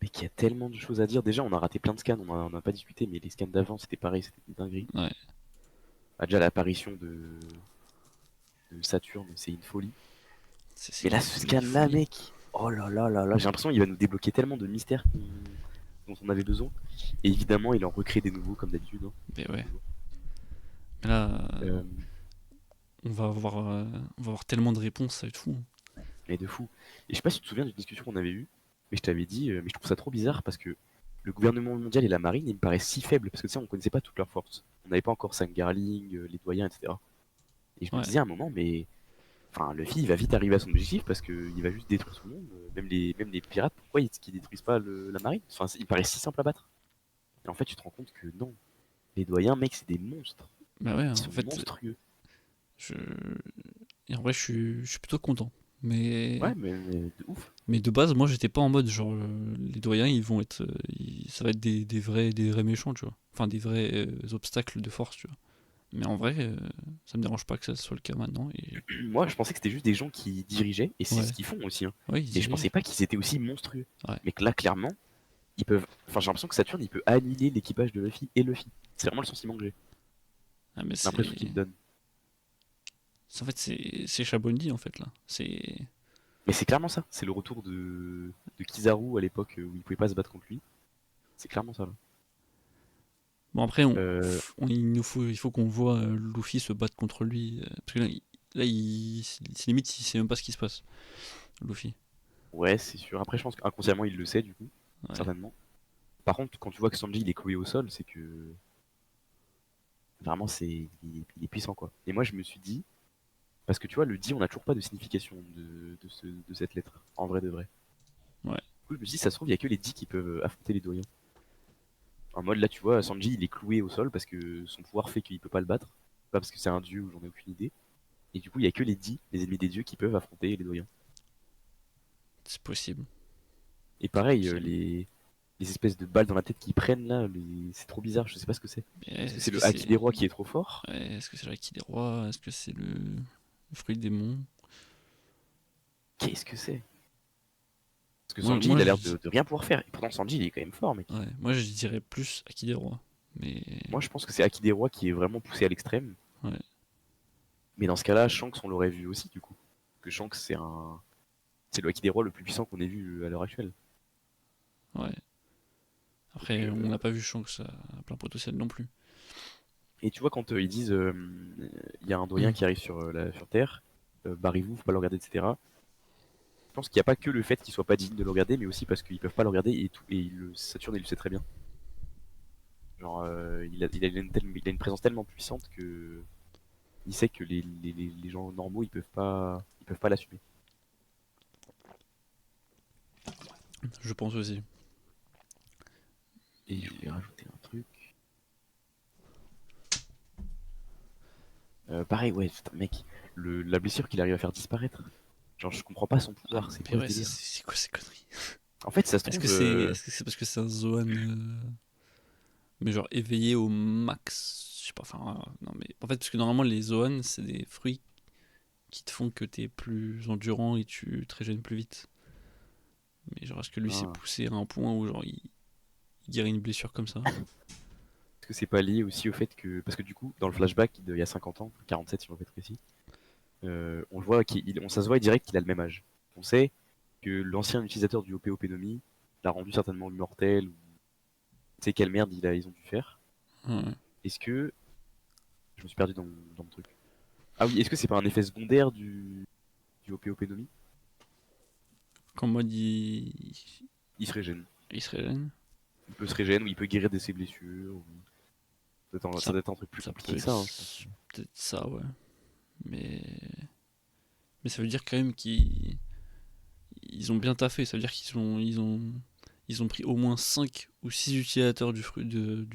Mec, il y a tellement de choses à dire. Déjà, on a raté plein de scans, on a pas discuté, mais les scans d'avant, c'était pareil, c'était des dingueries. Ouais. Ah, déjà, l'apparition de Saturne, c'est une folie. C'est Mais là, ce c'est une scan-là, folie. mec, oh là là là là, j'ai l'impression qu'il va nous débloquer tellement de mystères dont on avait besoin. Et évidemment, il en recrée des nouveaux, comme d'habitude, hein, Mais comme ouais. toujours. Mais là, Euh, on va avoir tellement de réponses, ça va être fou. mais de fou. Et je sais pas si tu te souviens d'une discussion qu'on avait eue, mais je t'avais dit, mais je trouve ça trop bizarre parce que le gouvernement mondial et la marine, ils me paraissent si faibles, parce que tu sais, on connaissait pas toutes leurs forces. On n'avait pas encore Sangarling, les doyens, etc. Et je me Ouais. disais à un moment, mais enfin, Luffy, il va vite arriver à son objectif parce qu'il va juste détruire tout le monde, même les pirates. Pourquoi ils détruisent pas la marine? Enfin, il paraît si simple à battre. Et en fait, tu te rends compte que non. Les doyens, mec, c'est des monstres. Bah ouais, Ils en sont fait, monstrueux. je... Et en vrai, je suis plutôt content. Mais... Ouais, mais de ouf. mais de base, moi, j'étais pas en mode genre les doyens, ils vont être, ça va être des vrais méchants, tu vois. Enfin, des vrais obstacles de force, tu vois. Mais en vrai, ça me dérange pas que ça soit le cas maintenant. Et Moi, je pensais que c'était juste des gens qui dirigeaient, et c'est ce ouais, qu'ils font aussi, hein. ouais, ils Mais je pensais dirigent. pas qu'ils étaient aussi monstrueux. Ouais. Mais que là, clairement, ils peuvent. Enfin, j'ai l'impression que Saturne, il peut annihiler l'équipage de Luffy et Luffy. C'est vraiment le sentiment que j'ai. Ah, mais L'impression qu'il me donne. en fait, c'est Chabondi en fait là. C'est Mais c'est clairement ça. C'est le retour de Kizaru à l'époque où il pouvait pas se battre contre lui. C'est clairement ça, là. bon après, Euh, il faut qu'on voit Luffy se battre contre lui parce que là, c'est limite, il sait même pas ce qui se passe. Luffy. Ouais, c'est sûr. Après, je pense qu'inconsciemment, il le sait, du coup, Ouais. certainement. Par contre, quand tu vois que Sanji, il est cloué au sol, c'est que vraiment, il est puissant, quoi. Et moi, je me suis dit, parce que tu vois, le dit, on n'a toujours pas de signification de cette lettre, en vrai de vrai. Ouais. Du coup, je me suis dit, ça se trouve, il y a que les dits qui peuvent affronter les doyens. En mode, là, tu vois, Sanji, il est cloué au sol parce que son pouvoir fait qu'il peut pas le battre. Pas parce que c'est un dieu ou j'en ai aucune idée. Et du coup, il y a que les dits, les ennemis des dieux, qui peuvent affronter les doyens. C'est possible. Et C'est pareil, possible. les espèces de balles dans la tête qu'ils prennent là, c'est trop bizarre, je sais pas ce que c'est. Mais Est-ce que est-ce c'est que le haki des c'est rois qui est trop fort? ouais, est-ce que c'est l'acquis des rois? Est-ce que c'est le fruit des démons? Qu'est-ce que c'est? Parce que Moi, Sanji, moi, il a je, l'air de rien pouvoir faire. Et pourtant, Sanji, il est quand même fort, mec. ouais, moi, je dirais plus acquis des rois. Mais Moi, je pense que c'est haki des rois qui est vraiment poussé à l'extrême. ouais, Mais dans ce cas-là, Shanks, on l'aurait vu aussi, du coup. Parce que Shanks, c'est le haki des rois le plus puissant qu'on ait vu à l'heure actuelle. ouais. Donc, Après, on n'a pas vu Shanks à plein potentiel non plus. et tu vois, quand ils disent, il y a un doyen qui arrive sur Terre, barrez-vous, faut pas le regarder, etc. Je pense qu'il n'y a pas que le fait qu'il soit pas digne de le regarder, mais aussi parce qu'ils peuvent pas le regarder et tout, et Saturne, il le sait très bien. Genre, il a une présence tellement puissante que il sait que les gens normaux, ils peuvent pas l'assumer. Je pense aussi. Et Et je voulais rajouter un truc. Pareil, ouais, putain, mec, la blessure qu'il arrive à faire disparaître. Genre, je comprends pas son ah, pouvoir, c'est mais quoi ce ouais, délire? c'est quoi ces conneries? En fait, ça se trouve, Est-ce que c'est parce que c'est un Zoan, mais genre éveillé au max? Je sais pas. Enfin, non mais en fait, parce que normalement les Zoan, c'est des fruits qui te font que t'es plus endurant et tu te régènes plus vite. Mais genre, est-ce que lui s'est ah, poussé à un point où genre il guérit une blessure comme ça? est-ce que c'est pas lié aussi au fait que, parce que du coup, dans le flashback d'il y a 50 ans, 47 si on veut être précis, on le voit ça se voit direct qu'il a le même âge. On sait que l'ancien utilisateur du OP Penomi l'a rendu certainement immortel, ou tu sais quelle merde ils ont dû faire. Ouais. Est-ce que, je me suis perdu dans mon truc. Ah oui, est-ce que c'est pas un effet secondaire du OP Penomi? Qu'en mode Il se régène. il se régène? Il peut se régénérer ou il peut guérir de ses blessures. Ça Ça, doit être un truc plus ça compliqué peut que être ça, hein, je pense. peut-être ça, ouais. Mais mais ça veut dire quand même qu'ils ont bien taffé. Ça veut dire ils ont pris au moins 5 ou 6 utilisateurs du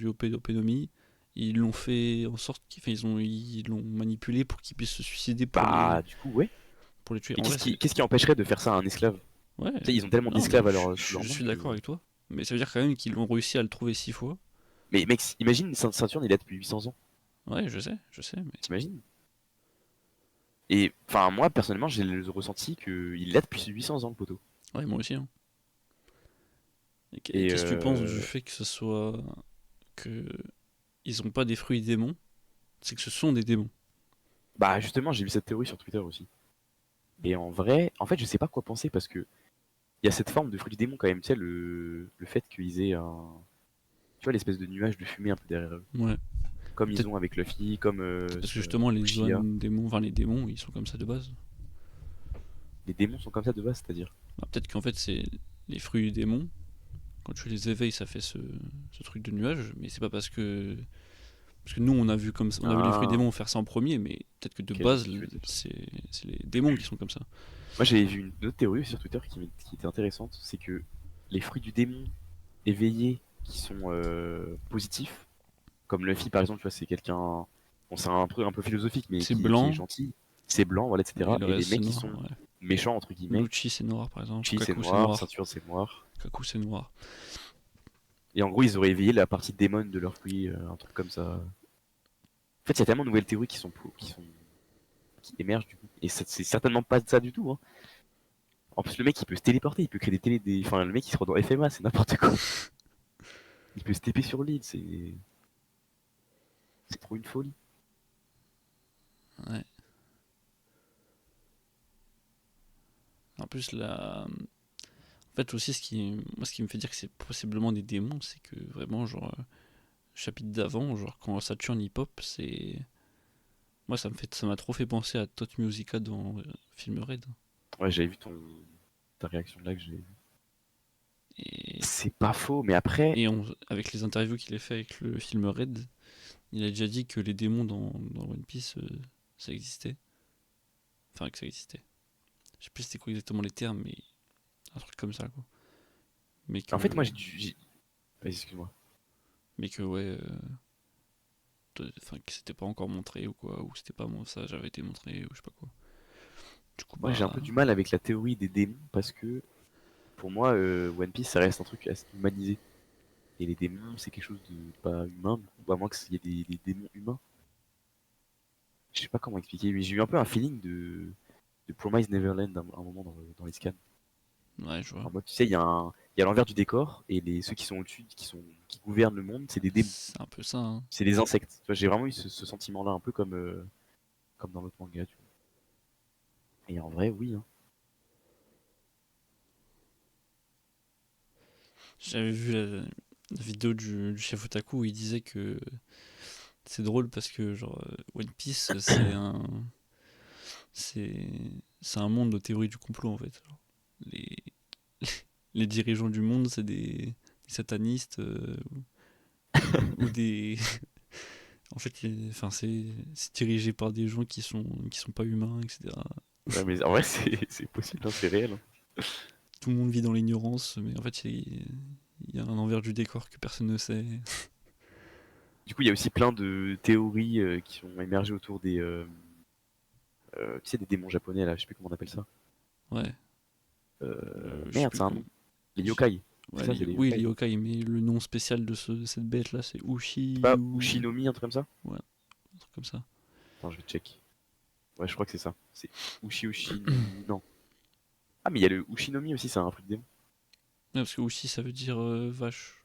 OP d'Opénomie. Ils l'ont fait en sorte ils l'ont manipulé pour qu'ils puissent se suicider Bah, du coup, ouais. pour les tuer. Mais En vrai, qu'est-ce qui empêcherait de faire ça à un esclave? ouais, Tu sais, ils ont tellement non, mais d'esclaves sous leurs je mains suis d'accord que. avec toi. Mais ça veut dire quand même qu'ils ont réussi à le trouver 6 fois. Mais mec, imagine Saturne, il est là depuis 800 ans. Ouais, je sais, mais T'imagines? Et enfin, moi, personnellement, j'ai le ressenti qu'il est là depuis 800 ans, le poteau. ouais, moi aussi, hein. Et Et qu'est-ce que tu penses du fait que ce soit que ils ont pas des fruits démons, c'est que ce sont des démons. bah justement, j'ai vu cette théorie sur Twitter aussi. Et en vrai, en fait, je sais pas quoi penser parce que il y a cette forme de fruit du démon quand même, tu sais, le fait qu'ils aient un, tu vois, l'espèce de nuage de fumée un peu derrière eux, Ouais. comme ils Peut-être ont avec Luffy, comme parce que justement les Uchiha. démons, enfin les démons, ils sont comme ça de base. Les démons sont comme ça de base, c'est-à-dire. Bah, peut-être qu'en fait c'est les fruits du démon. Quand tu les éveilles, ça fait ce truc de nuage, mais c'est pas parce que nous on a vu les fruits Ah, démons faire ça en premier, mais peut-être que de ok, je vois base ce que tu veux dire. c'est les démons qui sont comme ça. Moi, j'avais vu une autre théorie sur Twitter qui était intéressante, c'est que les fruits du démon éveillés qui sont positifs, comme Luffy par exemple, tu vois, c'est quelqu'un, bon, c'est un peu philosophique, mais C'est qui est blanc gentil, c'est blanc, voilà, et etc. le Et les reste c'est mecs qui noir. sont Ouais. méchants, entre guillemets, Lucci c'est noir par exemple, Chi c'est Kaku c'est noir, noir, ceinture c'est noir. Kaku c'est noir. Et en gros, ils auraient éveillé la partie démon de leur fruit, un truc comme ça. En fait, il y a tellement de nouvelles théories qui émergent du coup. Et c'est certainement pas ça du tout, hein. En plus, le mec, il peut se téléporter, il peut créer Enfin, le mec, il se rend dans FMA, c'est n'importe quoi. Il peut se TP sur l'île, c'est trop une folie. Ouais. En plus en fait aussi ce qui me fait dire que c'est possiblement des démons, c'est que vraiment genre chapitre d'avant, genre quand Saturne il pop, c'est moi ça m'a trop fait penser à Tot Musica dans film Red. Ouais, j'avais vu ta réaction là que j'ai. Et, C'est pas faux, mais après, avec les interviews qu'il a fait avec le film Red, il a déjà dit que les démons dans One Piece ça existait. Enfin que ça existait. Je sais plus c'était quoi exactement les termes, mais un truc comme ça quoi. Mais en fait, que moi, Vas-y, excuse-moi. mais que ouais enfin que c'était pas encore montré ou quoi, ou c'était pas ça j'avais été montré ou je sais pas quoi. Du coup Moi, j'ai un bah peu du mal avec la théorie des démons parce que, pour moi, One Piece, ça reste un truc assez humanisé. Et les démons, c'est quelque chose de pas humain, du coup, à moins qu'il y ait des démons humains. Je sais pas comment expliquer, mais j'ai eu un peu un feeling de Promise Neverland un moment dans les scans. ouais je vois. En mode, tu sais, il y a l'envers du décor, et ceux qui sont au-dessus, qui gouvernent le monde, c'est des démons. C'est un peu ça, hein. C'est des insectes. Tu vois, j'ai vraiment eu ce sentiment-là, un peu comme dans l'autre manga, tu vois. Et en vrai, oui, hein. J'avais vu la vidéo du chef Otaku où il disait que c'est drôle parce que genre One Piece c'est c'est un monde de théorie du complot en fait. Genre, les les dirigeants du monde c'est des satanistes ou des en fait enfin c'est dirigé par des gens qui sont pas humains etc. Ouais, mais en vrai, c'est possible, hein, c'est réel, hein. Tout le monde vit dans l'ignorance mais en fait il y a un envers du décor que personne ne sait. Du coup, il y a aussi plein de théories qui ont émergé autour tu sais, des démons japonais, là, je sais plus comment on appelle ça. Ouais, je sais Merde, plus c'est un nom. comment. Les yokai. C'est Ouais, ça, c'est les oui, les yokai. yokai, mais le nom spécial de cette bête là, c'est C'est Ushi pas ou. Ushinomi, un truc comme ça? Ouais, un truc comme ça. Attends, je vais check. Ouais, je crois que c'est ça. C'est Ushinomi. Non. Ah, mais il y a le Ushinomi aussi, c'est un truc de démon. Ouais, parce que Ushi ça veut dire vache.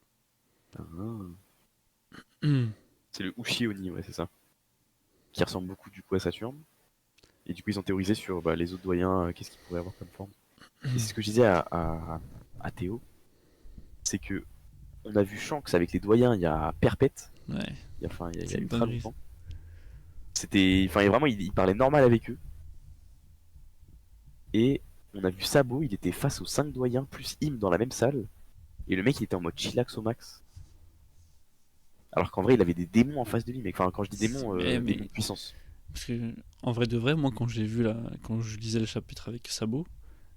Ah. C'est le Ushi-Oni, ouais, c'est ça. Qui ressemble beaucoup du coup à Saturne. Et du coup, ils ont théorisé sur bah, les autres doyens, qu'est-ce qu'ils pourraient avoir comme forme. Et c'est ce que je disais à Théo, c'est que on a vu Shanks avec les doyens il y a perpète, Ouais, il y c'est a une ultra dinguerie. longtemps. Enfin, vraiment, il parlait normal avec eux. Et on a vu Sabo, il était face aux 5 doyens, plus Im dans la même salle. Et le mec, il était en mode chillax au max. Alors qu'en vrai, il avait des démons en face de lui. Mais enfin, quand je dis démons, démons Mais de puissance. parce que en vrai de vrai, moi quand j'ai vu là, quand je lisais le chapitre avec Sabo,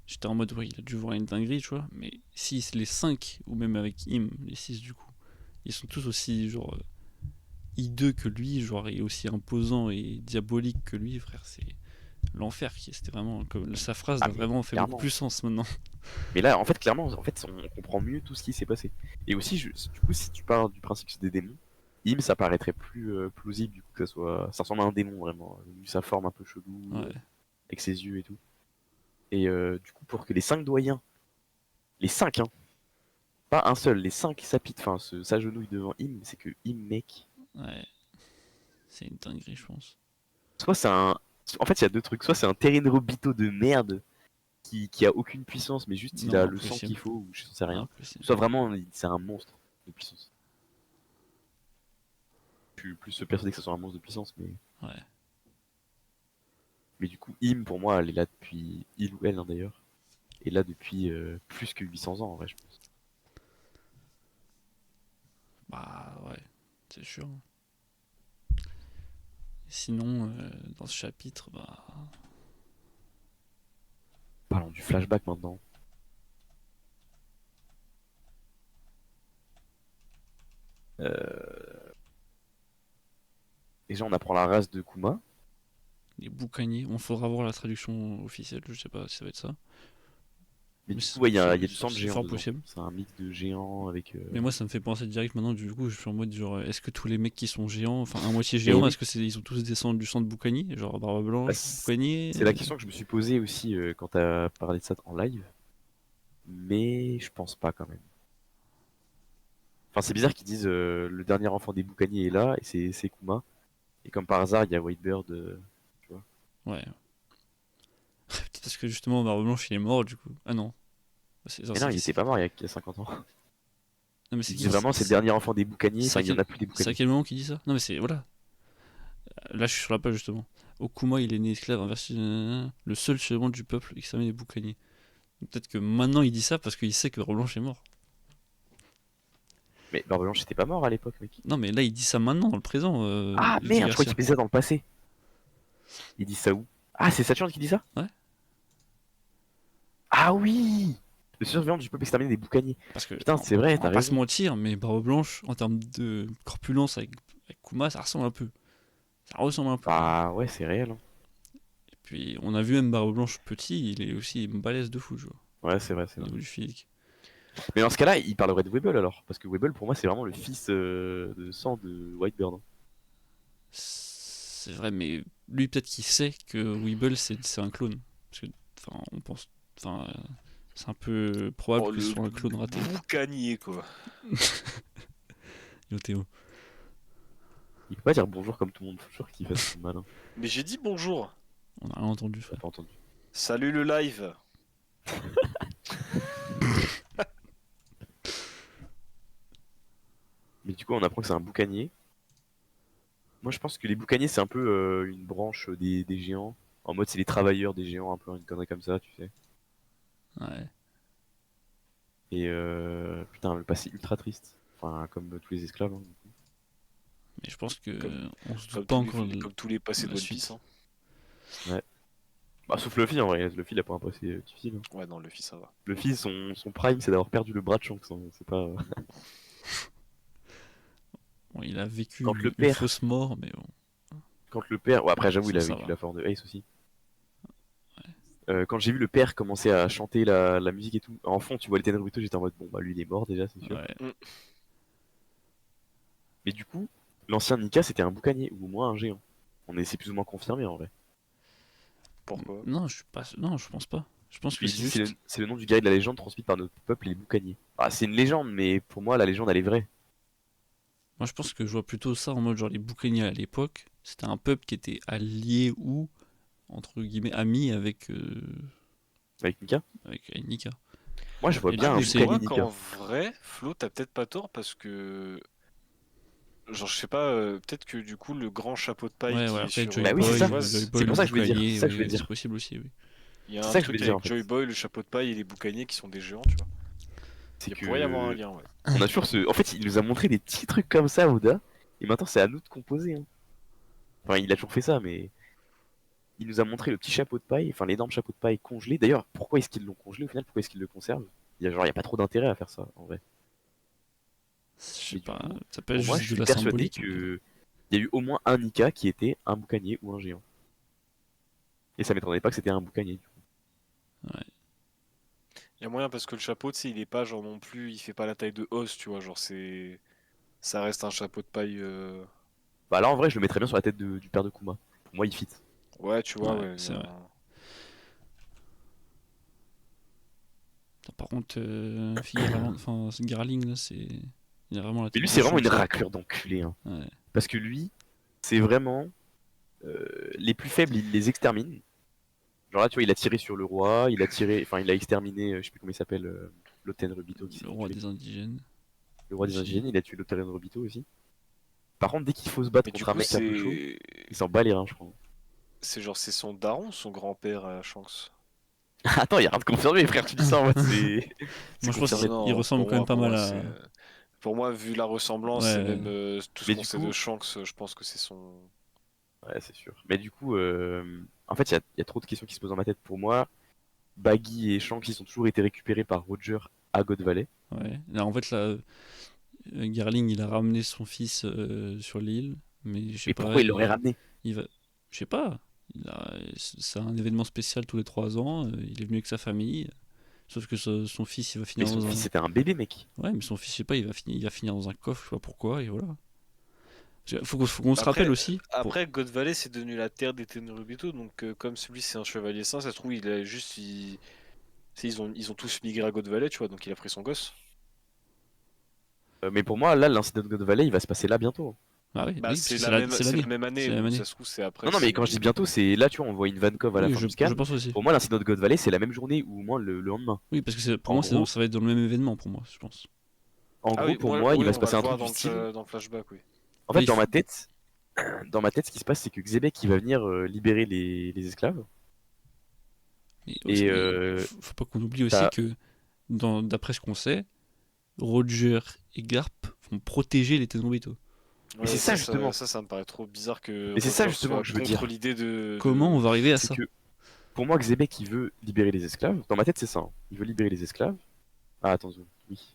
j'étais en mode ouais, il a dû voir une dinguerie, tu vois. Mais si les 5 ou même avec Im, les 6 du coup, ils sont tous aussi genre hideux que lui, genre et aussi imposants et diaboliques que lui, frère, c'est l'enfer qui c'était vraiment sa phrase Ah, a mais vraiment fait beaucoup clairement. plus sens maintenant. Mais là, en fait, clairement, en fait, on comprend mieux tout ce qui s'est passé. Et aussi, du coup, si tu pars du principe que c'est des démons, Im, ça paraîtrait plus plausible, du coup, ça ressemble à un démon, vraiment. Vu sa forme un peu chelou, Ouais. avec ses yeux et tout. Et du coup, pour que les 5 doyens, les 5 hein, pas un seul, les 5 s'apitent, enfin, s'agenouillent devant Im, c'est que Im, mec. Ouais, c'est une dinguerie, je pense. Soit c'est un. En fait, il y a deux trucs. Soit c'est un Terenrobito de merde qui a aucune puissance, mais juste il Non, a le sang qu'il impossible. faut, ou je sais rien. Impossible. Soit vraiment, c'est un monstre de puissance. Je suis plus persuadé que ce soit un monstre de puissance, mais. Ouais. Mais du coup, Im, pour moi, elle est là depuis. Il ou elle, hein, d'ailleurs. Est là depuis plus que 800 ans, en vrai, je pense. Bah ouais, c'est sûr. Sinon, dans ce chapitre, bah. Parlons du flashback maintenant. Déjà, on apprend la race de Kuma. Les boucaniers, on faudra voir la traduction officielle, je sais pas si ça va être ça. Mais Mais du coup, ouais, il y a du sang de c'est géant fort dedans. possible. C'est un mix de géants avec. Mais moi ça me fait penser direct maintenant, du coup je suis en mode genre, est-ce que tous les mecs qui sont géants, enfin à moitié Et géants, oui, est-ce que ils ont tous des sangs du sang de boucanier? Genre Barbe bah, Blanche, boucanier c'est la question que je me suis posée aussi quand t'as parlé de ça en live. Mais je pense pas quand même. Enfin, c'est bizarre qu'ils disent le dernier enfant des boucaniers est là, et c'est Kuma. Et comme par hasard, il y a Whitebird, tu vois. Ouais. Peut-être parce que justement Barbe Blanche il est mort du coup. Ah non. Non, Mais non, il était pas mort il y a 50 ans. Non mais Il c'est disait vraiment c'est le dernier enfant des boucaniers, enfin il y en a plus des c'est à boucaniers. quel moment qu'il dit ça? Non mais c'est, voilà. Là je suis sur la page justement. Okuma il est né esclave, le seul chevalier du peuple exterminé les boucaniers. Peut-être que maintenant il dit ça parce qu'il sait que Barbe Blanche est mort. Mais Barbe Blanche était pas mort à l'époque, mec. Non mais là il dit ça maintenant, dans le présent, Ah Lady merde, je crois Garcia. qu'il faisait ça dans le passé. Il dit ça où? Ah, c'est Saturne qui dit ça? Ouais. Ah oui! Le survivant du peuple exterminé des boucaniers. Parce que, Putain, c'est vrai, on t'as va pas se raison. mentir, mais Barbe Blanche, en termes de corpulence avec Kuma, ça ressemble un peu. Ça ressemble un peu. Bah ouais, c'est réel, hein. Et puis, on a vu même Barbe Blanche petit, il est aussi balèze de fou, tu vois, Ouais, c'est vrai, c'est au vrai. niveau du physique. Mais dans ce cas-là, il parlerait de Weble alors. Parce que Weble, pour moi, c'est vraiment le fils de sang de Whitebird, hein. C'est vrai, mais lui, peut-être qu'il sait que Weeble, c'est un clone. Parce que, enfin, on pense. Enfin, c'est un peu probable Oh, que ce le soit un clone raté. boucanier, quoi. Yo, Théo. Il peut pas dire bonjour comme tout le monde, faut toujours qu'il fasse son malin. Mais j'ai dit bonjour. On a rien entendu, T'as frère. pas entendu. Salut le live. Mais du coup, on apprend que c'est un boucanier. Moi, je pense que les boucaniers, c'est un peu une branche des géants. En mode, c'est les travailleurs des géants, un peu une connerie comme ça, tu sais. Ouais. Et putain, le passé ultra triste. Enfin, comme tous les esclaves, hein. Mais je pense que Comme- on se doute Comme pas tous encore comme tous les passés de de la One Piece. suite. Hein. Bah, sauf Luffy en vrai. Luffy, il a pas un passé difficile, hein. Ouais, non, Luffy, ça va. Luffy, son prime, c'est d'avoir perdu le bras de Shanks, hein. C'est pas. Bon, il a vécu Quand le une père, fausse mort, mais bon, quand le père. Ouais, après, j'avoue, il a ça vécu va. la forme de Ace aussi. Quand j'ai vu le père commencer à chanter la musique et tout, en fond, tu vois les Tenryuto, j'étais en mode bon, bah lui, il est mort déjà, c'est sûr. Ouais. Mais du coup, l'ancien Nika, c'était un boucanier, ou au moins un géant. C'est plus ou moins confirmé en vrai. Pourquoi? Non, je suis pas. Non, je pense pas. Je pense que Il c'est dit juste. c'est le nom du guerrier de la légende transmis par notre peuple, les boucaniers. Ah, c'est une légende, mais pour moi, la légende, elle est vraie. Moi, je pense que je vois plutôt ça en mode genre les boucaniers à l'époque, c'était un peuple qui était allié ou entre guillemets ami Avec Nika. avec Nika. Moi, je vois Et du Ah, bien un coup, mais c'est quoi boucanier qu'en Nika. vrai, Flo, t'as peut-être pas tort parce que. Genre, je sais pas, peut-être que du coup, le grand chapeau de paille ouais, qui voilà, est peut-être sur Joy Bah oui, c'est ça. Boy, Ivoise, C'est Le pour ça que je voulais dire. C'est boucanier, ça que je oui, voulais c'est dire. possible aussi, oui. il y a C'est un ça que je voulais truc dire en avec fait. Joy Boy, le chapeau de paille et les boucaniers qui sont des géants, tu vois. C'est Il pourrait y avoir un que lien, ouais. on a toujours ce. En fait, il nous a montré des petits trucs comme ça, Oda. Et maintenant, c'est à nous de composer, hein. Enfin, il a toujours fait ça, mais il nous a montré le petit chapeau de paille, enfin l'énorme chapeau de paille congelé. D'ailleurs, pourquoi est-ce qu'ils l'ont congelé au final? Pourquoi est-ce qu'ils le conservent? Il y a pas trop d'intérêt à faire ça, en vrai. Je sais Mais du pas, coup, ça peut être pour moi, je juste de suis la persuadé symbolique, mais que il y a eu au moins un Nika qui était un boucanier ou un géant. Et ça m'étonnerait pas que c'était un boucanier, du coup. ouais. Il y a moyen parce que le chapeau, tu sais, il est pas genre non plus, il fait pas la taille de os, tu vois. Genre, c'est. Ça reste un chapeau de paille. Bah là, en vrai, je le mettrais bien sur la tête du père de Kuma. Pour moi, il fit. Ouais, tu vois, Ouais, ouais. c'est vrai. Putain, par contre, enfin, ce Garling, là, c'est. Il a vraiment la Mais tête lui, de c'est vraiment une chantier. raclure d'enculé. Hein. Ouais. Parce que lui, c'est vraiment. Les plus faibles, il les extermine. Genre là, tu vois, il a tiré sur le roi, il a tiré. Enfin, il a exterminé, je sais plus comment il s'appelle, Lothar Rubito qui s'est Le fait roi tuer. des indigènes Le roi des aussi. indigènes, il a tué Lothar Rubito aussi. Par contre, dès qu'il faut se battre Mais du contre un coup, mec un peu chaud, c'est. il s'en bat les reins, je crois. C'est genre, c'est son daron, son grand-père à Shanks. Attends, y a rien de confirmé, frère, tu dis ça en mode c'est. C'est Moi, je pense Non, confirmé. qu'il non, ressemble quand même pas pour mal moi, à. c'est. Pour moi, vu la ressemblance et Ouais. même tout ce Mais qu'on du sait de coup, Shanks, je pense que c'est son. ouais, c'est sûr. Mais du coup, en fait, il y a trop de questions qui se posent dans ma tête pour moi. Baggy et Shanks, ils ont toujours été récupérés par Roger à God Valley. Ouais. Là, en fait, là, Garling, il a ramené son fils sur l'île, mais je sais Mais pas, pourquoi ils l'auraient ramené? il va, je sais pas. C'est un événement spécial tous les 3 ans. Il est venu avec sa famille. Sauf que son fils, il va Mais finir son dans fils, un. c'était un bébé, mec. Ouais, mais son fils, je sais pas, il va finir dans un coffre, je sais pas pourquoi, et voilà. Faut qu'on se rappelle Après, aussi. après God Valley, c'est devenu la terre des Tenryubito, donc comme celui c'est un chevalier saint, ça se trouve, il a juste. Ils ont tous migré à God Valley, tu vois, donc il a pris son gosse. Mais pour moi, là, l'incident de God Valley, il va se passer là bientôt. Ah oui, Bah, oui, parce que c'est la c'est l'année. même C'est année, la même donc ça année. se trouve, c'est après. Non, non, mais quand je dis bientôt, c'est là, tu vois, on voit une Vankov à la Oui, fin du je scan. pense aussi. Pour moi, l'incident de God Valley, c'est la même journée ou au moins le lendemain. Oui, parce que pour En moi, gros, ça va être dans le même événement, pour moi, je pense. en Ah gros, oui, pour moi, il oui, va se on va passer le un voir truc du style. dans le flashback, oui. En Là, fait, dans ma tête, ce qui se passe, c'est que Xebec, il va venir libérer les esclaves. Et mais faut pas qu'on oublie aussi t'as. que, d'après ce qu'on sait, Roger et Garp vont protéger les Tenryubito. Mais c'est Ouais, ça, justement. ça me paraît trop bizarre que Mais c'est ça, Roger justement, soit que je veux contre dire. l'idée Comment on va arriver à C'est ça? que, pour moi, Xebec, il veut libérer les esclaves. Dans ma tête, c'est ça. Hein. Il veut libérer les esclaves. Ah, attends, oui.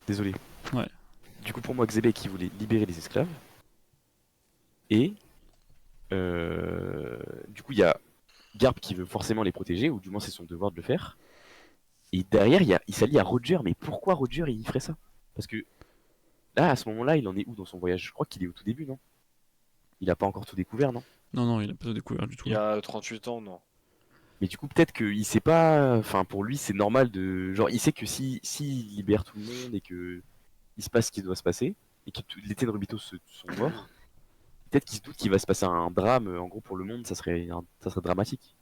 Désolé. Ouais. Du coup, pour moi, Xebec, il voulait libérer les esclaves. Et du coup, il y a Garp qui veut forcément les protéger, ou du moins c'est son devoir de le faire. Et derrière, il s'allie à Roger. Mais pourquoi Roger il ferait ça? Parce que là, à ce moment-là, il en est où dans son voyage? Je crois qu'il est au tout début, non? Il a pas encore tout découvert, non? Non, non, il a pas tout découvert du tout, il y là. a 38 ans, non. Mais du coup, peut-être qu'il sait pas. Enfin, pour lui, c'est normal de. Genre, il sait que si il libère tout le monde et que il se passe ce qui doit se passer, et que les Tenryubito sont morts, peut-être qu'il se doute qu'il va se passer un drame. En gros, pour le monde, ça serait dramatique.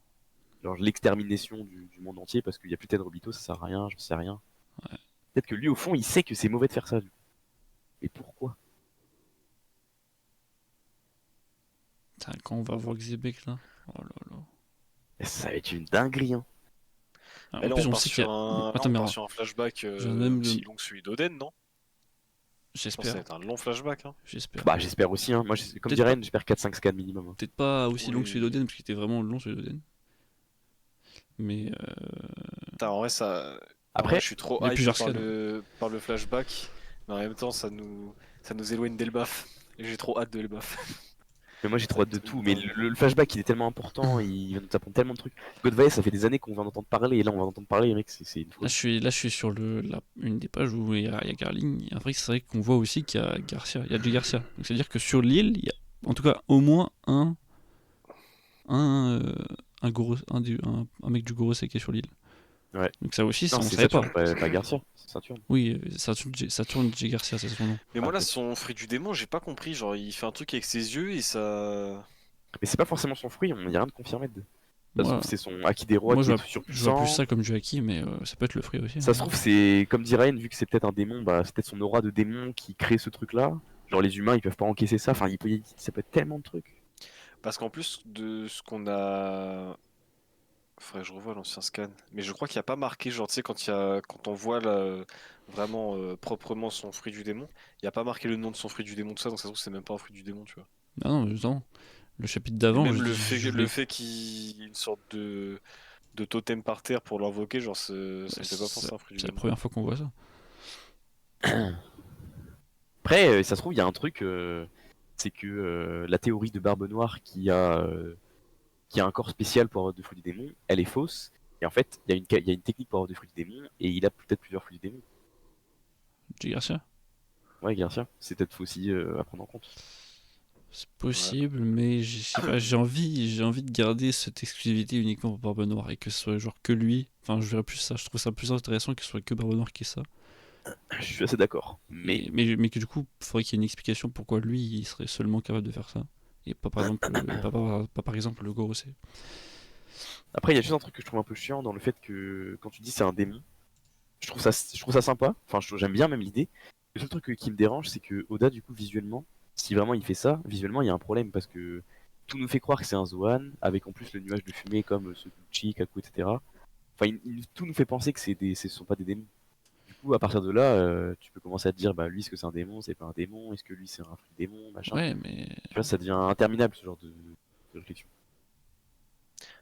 Genre l'extermination du monde entier parce qu'il y a plus de Tenryubito, ça sert à rien, je sais rien. Peut-être que lui, au fond, il sait que c'est mauvais de faire ça. Du coup. Mais pourquoi? Putain, quand on va voir Xebec, là. Oh là là. Ça va être une dinguerie, hein. Ah, Mais en là, plus, on sait qu'il y a. là, Attends, on mais part sur un flashback j'ai même aussi long que celui d'Oden, non? Je pense que ça j'espère. va être un long flashback, hein. J'espère. Bah, j'espère aussi, hein. Moi, comme Peut-être dit pas, Ren, j'espère 4-5 scans minimum. Hein. peut-être pas aussi long que celui Oui. d'Oden, parce qu'il était vraiment long celui d'Oden. Mais Putain, en vrai, ça. En vrai, Après, je suis trop il y a hype plusieurs scans. par le flashback, mais en même temps, ça nous éloigne d'Elbaf. Et j'ai trop hâte de Elbaf. mais moi j'ai Ça trop va hâte de être tout. une Mais dinguerie. le flashback il est tellement important, il va nous apprendre tellement de trucs. God Valley, ça fait des années qu'on va en entendre parler, et là on va en entendre parler, mec, c'est une Là, folie. je suis sur une des pages où il y a Garling. Et après, c'est vrai qu'on voit aussi qu'il y a Garcia. Il y a Jay Garcia. Donc, c'est-à-dire que sur l'île, il y a en tout cas au moins un, un mec du Gorosei qui est sur l'île. Ouais. Donc, ça aussi, Non, ça, on c'est savait pas. Saturne, pas Garcia, c'est Saturne. Oui, Saturne Jay Garcia, c'est son nom. Mais Ah, moi, là, peut-être. son fruit du démon, j'ai pas compris. Genre, il fait un truc avec ses yeux et ça. Mais c'est pas forcément son fruit, il y a rien de confirmé. Ça se Moi, trouve, c'est son Haki des rois moi qui est je vois plus surpuissant. ça comme du haki, mais ça peut être le fruit aussi. Ça Hein. se trouve, c'est comme dit Ryan, vu que c'est peut-être un démon, bah, c'est peut-être son aura de démon qui crée ce truc-là. Genre, les humains, ils peuvent pas encaisser ça. Enfin, ça peut être tellement de trucs. Parce qu'en plus de ce qu'on a. Faudrait que je revoie l'ancien scan. Mais je crois qu'il n'y a pas marqué, genre, tu sais, quand on voit vraiment proprement son fruit du démon, il n'y a pas marqué le nom de son fruit du démon, tout ça, donc ça se trouve, c'est même pas un fruit du démon, tu vois. Ah non, non. Le chapitre Et d'avant, même je le voulais. fait qu'il y ait une sorte de totem par terre pour l'invoquer, genre, ça me fait pas penser à un fruit du C'est la démon. première fois qu'on voit ça. Après, ça se trouve, il y a un truc, c'est que la théorie de Barbe Noire qui a un corps spécial pour avoir deux fruits du démon, elle est fausse. Et en fait, il y a une technique pour avoir deux fruits du démon, et il a peut-être plusieurs fruits du démon. Jay Garcia. Ouais, Garcia, c'est peut-être aussi à prendre en compte. C'est possible, mais je sais pas, j'ai envie de garder cette exclusivité uniquement pour Barbe Noire et que ce soit genre que lui. Enfin, je verrais plus ça. Je trouve ça plus intéressant que ce soit que Barbe Noire qui ait ça. Je suis assez d'accord. Mais Mais que du coup, il faudrait qu'il y ait une explication pourquoi lui, il serait seulement capable de faire ça. Et pas par exemple, pas par exemple le Gorosei. après, il y a juste un truc que je trouve un peu chiant dans le fait que quand tu dis c'est un démon, je trouve ça sympa. Enfin, j'aime bien même l'idée. Le seul truc qui me dérange, c'est que Oda, du coup, visuellement, si vraiment il fait ça, visuellement, il y a un problème parce que tout nous fait croire que c'est un Zoan, avec en plus le nuage de fumée comme ce Gucci, Kaku, etc. Enfin, tout nous fait penser que ce sont pas des démons. Du coup, à partir de là, tu peux commencer à te dire, bah lui, est-ce que c'est un démon, c'est pas un démon, est-ce que lui, c'est un fruit démon, machin. Ouais, mais Tu vois, ça devient interminable ce genre de réflexion.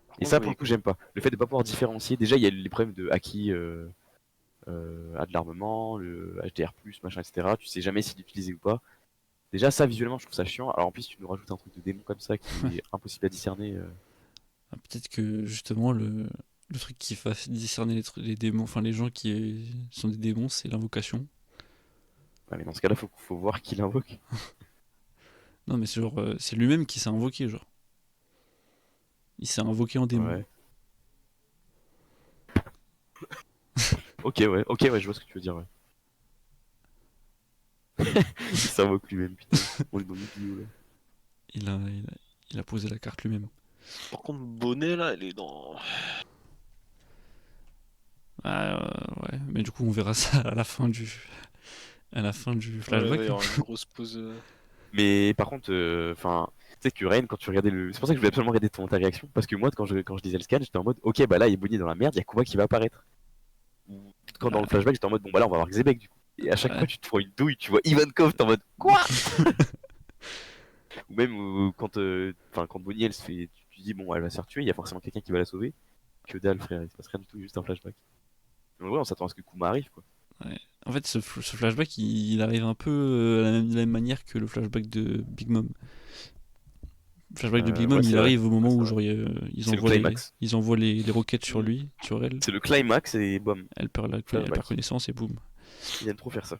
Par Et contre, ça, pour le coup, j'aime pas. Le fait de pas pouvoir différencier. Déjà, il y a les problèmes de Haki a de l'armement, le HDR+, machin, etc. Tu sais jamais s'il l'utiliser ou pas. Déjà, ça, visuellement, je trouve ça chiant. Alors en plus, tu nous rajoutes un truc de démon comme ça qui est impossible à discerner. peut-être que justement le truc qui fasse discerner les démons, enfin les gens qui sont des démons, c'est l'invocation. Ouais, mais dans ce cas-là, faut voir qui l'invoque. Non, mais c'est genre, c'est lui-même qui s'est invoqué, genre. Il s'est invoqué en démon. Ouais. Ok, ouais, je vois ce que tu veux dire, ouais. Il s'invoque lui-même, putain. On est dans Yu-Gi-Oh, là. Il a posé la carte lui-même. par contre, Bonnet là, elle est dans. Ah, ouais, mais du coup, on verra ça à la fin du Ouais, il va flashback, y hein. avoir une grosse pause. Mais par contre, enfin, tu sais que Rain, quand tu regardais le. C'est pour ça que je voulais absolument regarder ta réaction. Parce que moi, quand je disais le scan, j'étais en mode, ok, bah là, il est Bonnie dans la merde, il y a Kuma qui va apparaître. Ou quand dans le Ah, flashback, j'étais en mode, bon, bah là, on va voir Xebec du coup. Et à chaque ouais. fois, tu te prends une douille, tu vois Ivankov, t'es en mode, quoi? Ou même quand, enfin, quand Bonnie, elle se fait. Tu dis, bon, elle va se faire tuer, il y a forcément quelqu'un qui va la sauver. Que dalle, frère, il se passe rien du tout, juste un flashback. Mais en vrai, on s'attend à ce que Kuma arrive, quoi. Ouais. En fait, ce flashback, il arrive un peu de la même manière que le flashback de Big Mom. Le flashback de Big Mom, Ouais, il c'est vrai. arrive au moment Ouais, c'est où vrai. genre, ils C'est le envoient les, climax. ils envoient les roquettes sur lui, sur elle. C'est le climax et bam, Elle perd flashback. connaissance et boum. Ils aiment trop faire ça.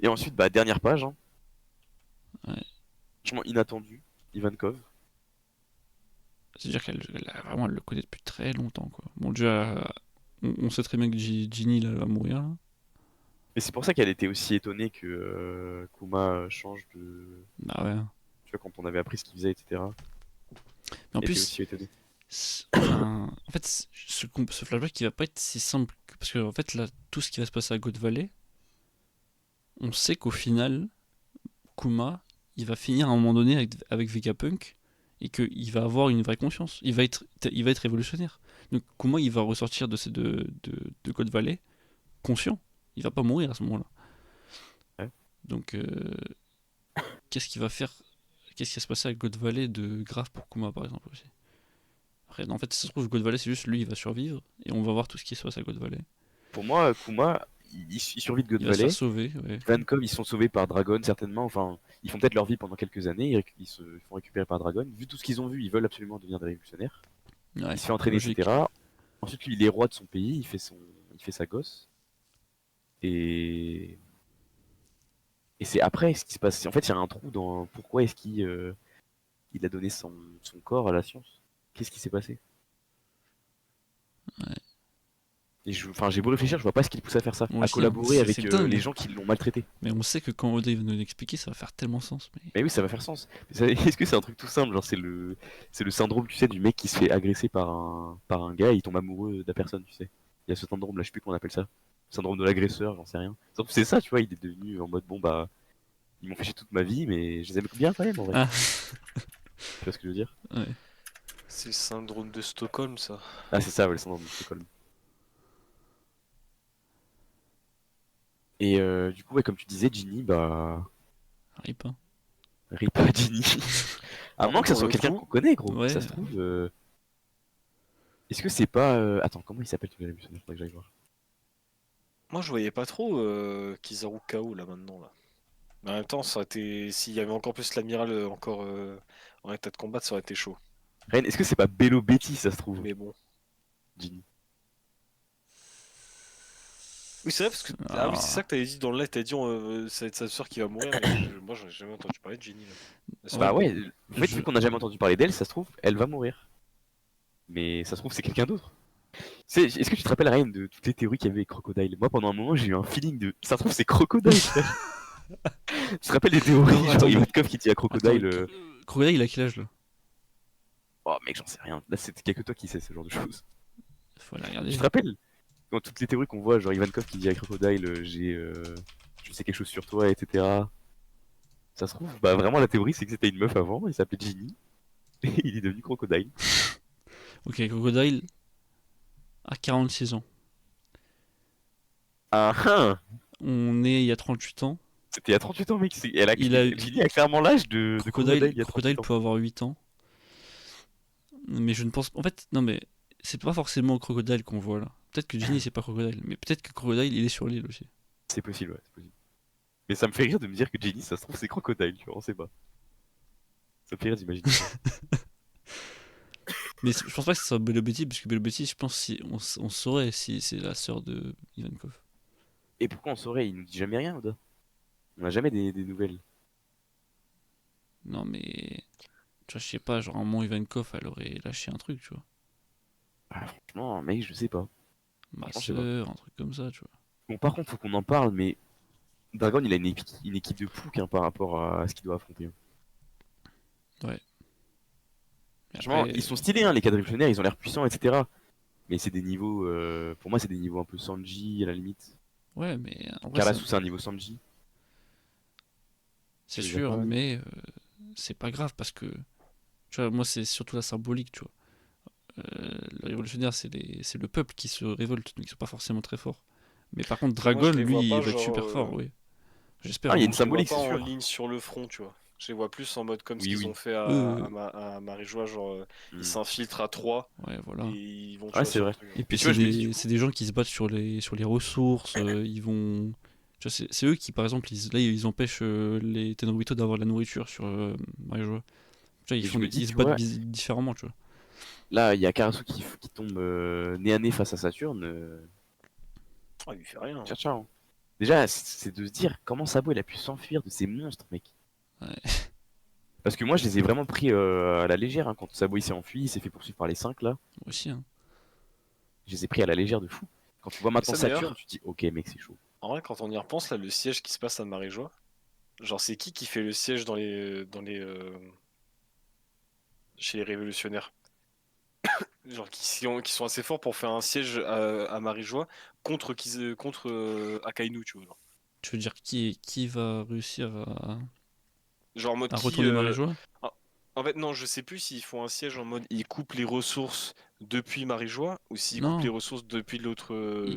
Et ensuite, bah, dernière page, hein. Ouais. Franchement inattendu, Ivankov. C'est-à-dire elle le connaît depuis très longtemps, quoi. Bon, déjà, on sait très bien que Ginny, là, va mourir, là. Mais c'est pour ça qu'elle était aussi étonnée que Kuma change de. Bah ouais. Tu vois, quand on avait appris ce qu'il faisait, etc. Mais en Elle était plus, aussi étonnée. enfin, en fait, ce flashback, il va pas être si simple. Parce que, en fait, là, tout ce qui va se passer à God Valley, on sait qu'au final, Kuma, il va finir à un moment donné avec Vegapunk et qu'il va avoir une vraie conscience. Il va être révolutionnaire. Donc Kuma, il va ressortir de God Valley conscient. Il va pas mourir à ce moment-là. Ouais. Donc, qu'est-ce qu'il va faire? Qu'est-ce qui va se passer avec God Valley de grave pour Kuma, par exemple, aussi? Après, en fait, si ça se trouve, God Valley, c'est juste lui, il va survivre et on va voir tout ce qui se passe à God Valley. Pour moi, Kuma, il survit de God Il va se faire Valley. sauver, ouais. Ivankov, ils sont sauvés par Dragon, certainement. Enfin, ils font peut-être leur vie pendant quelques années. Ils se font récupérer par Dragon. Vu tout ce qu'ils ont vu, ils veulent absolument devenir des révolutionnaires. Ouais, Il se fait entraîner, logique. etc. Ensuite, lui, il est roi de son pays. Il fait sa gosse. Et Et c'est après ce qui se passe. En fait, il y a un trou dans pourquoi est-ce qu'il a donné son corps à la science. Qu'est-ce qui s'est passé? Ouais. Et enfin, j'ai beau réfléchir, je vois pas ce qui le pousse à faire ça, Moi à aussi, hein. collaborer C'est avec les dingue. gens qui l'ont maltraité. Mais on sait que quand Oda va nous l'expliquer, ça va faire tellement sens. Mais Mais oui, ça va faire sens. Est-ce que c'est un truc tout simple, genre c'est le syndrome, tu sais, du mec qui se fait agresser par un gars et il tombe amoureux de la personne, tu sais. Il y a ce syndrome là, je sais plus comment on appelle ça. Syndrome de l'agresseur, j'en sais rien. Sauf que c'est ça, tu vois, il est devenu en mode bon bah ils m'ont fait chier toute ma vie, mais je les aime bien quand même en vrai. ah, Tu vois ce que je veux dire? ouais. C'est le syndrome de Stockholm, ça. Ah, c'est ça, ouais, le syndrome de Stockholm. Et du coup, ouais, comme tu disais, Ginny, bah. Rip, hein. Rip à Ginny. À Par moins contre, que ça pour soit le quelqu'un coup, qu'on connaît, gros. Ouais. Ça se trouve. Est-ce que c'est pas. Attends, comment il s'appelle ton révolutionnaire? Faudrait que j'aille voir. moi je voyais pas trop Kizaru Kao là maintenant là. Mais en même temps, ça aurait été. S'il y avait encore plus l'amiral encore en état de combattre, ça aurait été chaud. Ren, est-ce que c'est pas Bello Betty, ça se trouve? Mais bon. Ginny. Oui, c'est vrai, parce que. Ah oui, c'est ça que t'avais dit dans le live, t'avais dit c'est sa sœur qui va mourir, mais moi j'en ai jamais entendu parler de Jenny là. C'est Ouais, Bah pas ouais, en fait, je... vu qu'on n'a jamais entendu parler d'elle, ça se trouve, elle va mourir. Mais ça se trouve, c'est quelqu'un d'autre. Est-ce que tu te rappelles, Ryan, de toutes les théories qu'il y avait avec Crocodile? Moi, pendant un moment, j'ai eu un feeling de. Ça se trouve, c'est Crocodile, frère. Tu te rappelles des théories, Non, genre attends, Ivankov qui dit à attends, Crocodile. Crocodile, il a quel âge là? Oh mec, j'en sais rien. Là, c'est qu'il y a que toi qui sais ce genre de choses. Faut aller Tu regarder. te rappelles? Dans toutes les théories qu'on voit, genre Ivankov qui dit à Crocodile, je sais quelque chose sur toi, etc. Ça se trouve, bah vraiment, la théorie, c'est que c'était une meuf avant, elle s'appelait Ginny, et il est devenu Crocodile. Ok, Crocodile a 46 ans. Ah ah! On est il y a 38 ans. C'était il y a 38 ans, mec. Il a Ginny a clairement l'âge de Crocodile il y a Crocodile 38 ans. peut avoir 8 ans. Mais je ne pense. En fait, non, mais c'est pas forcément Crocodile qu'on voit là. Peut-être que Ginny c'est pas Crocodile, mais peut-être que Crocodile il est sur l'île aussi. C'est possible, ouais, c'est possible. Mais ça me fait rire de me dire que Ginny, ça se trouve, c'est Crocodile, tu vois, on sait pas. Ça me fait rire d'imaginer ça. Mais je pense pas que ce soit Bello Betty, parce que Bello Betty, je pense si on saurait si c'est la sœur de Ivankov. Et pourquoi on saurait? Il nous dit jamais rien, Oda. On a jamais des nouvelles. Non, mais. Tu vois, je sais pas, genre un moment Ivankov elle aurait lâché un truc, tu vois. Ah, franchement, mec, je sais pas. Ma Franchement, je sais pas. sœur, un truc comme ça, tu vois. Bon, par contre, faut qu'on en parle, mais Dragon, il a une équipe de poucs hein, par rapport à ce qu'il doit affronter. Hein. Ouais. Mais Franchement, après. ils sont stylés, hein, les cadres révolutionnaires, ils ont l'air puissants, etc. Mais c'est des niveaux, pour moi, c'est des niveaux un peu Sanji à la limite. Ouais, mais en vrai, Karasu, c'est un niveau Sanji. c'est Tu veux dire sûr, quoi, Ryan? mais c'est pas grave parce que. Tu vois, moi, c'est surtout la symbolique, tu vois. Le révolutionnaire, c'est le peuple qui se révolte, donc ils sont pas forcément très forts. Mais par contre, Mais moi Dragon, je les vois lui, il pas, va être genre. super fort, oui. J'espère Ah, au il y a une moins. Je les vois symbolique, pas c'est en sûr. ligne sur le front, tu vois. Je les vois plus en mode comme ce Oui, qu'ils ont oui. fait Eux, à Marie-Joie, genre ils Hmm. s'infiltrent à 3 ouais, et voilà. ils vont, tu Ouais, vois, c'est sur le vrai. truc. Et Mais puis tu vois, je me dis du c'est coup, des gens qui se battent sur les ressources, ils vont. Tu vois, c'est eux qui, par exemple, là, ils empêchent les Tenryubito d'avoir de la nourriture sur Marie-Joie. Tu vois, et je me dis, ils se tu battent vois, différemment, tu vois. là, il y a Karasu qui tombe nez à nez face à Saturne. Ah, il lui fait rien. Ciao, ciao. Déjà, c'est de se dire comment Sabo il a pu s'enfuir de ces monstres, mec. Ouais, Parce que moi, je les ai vraiment pris à la légère hein, quand Sabo il s'est enfui, il s'est fait poursuivre par les 5 là. moi aussi, hein. Je les ai pris à la légère de fou. Quand tu vois Mais maintenant ça Saturne, d'ailleurs, tu te dis, ok, mec, c'est chaud. en vrai, quand on y repense, là, le siège qui se passe à Marie-Joie, genre c'est qui fait le siège chez les révolutionnaires? Genre qui sont assez forts pour faire un siège à Marie-Joie contre Akainu, tu vois. Tu veux dire qui va réussir Genre en mode à qui. retourner Marie-Joie? En en fait, non, je sais plus s'ils font un siège en mode ils coupent les ressources depuis Marie-Joie ou s'ils coupent les Non, ressources depuis les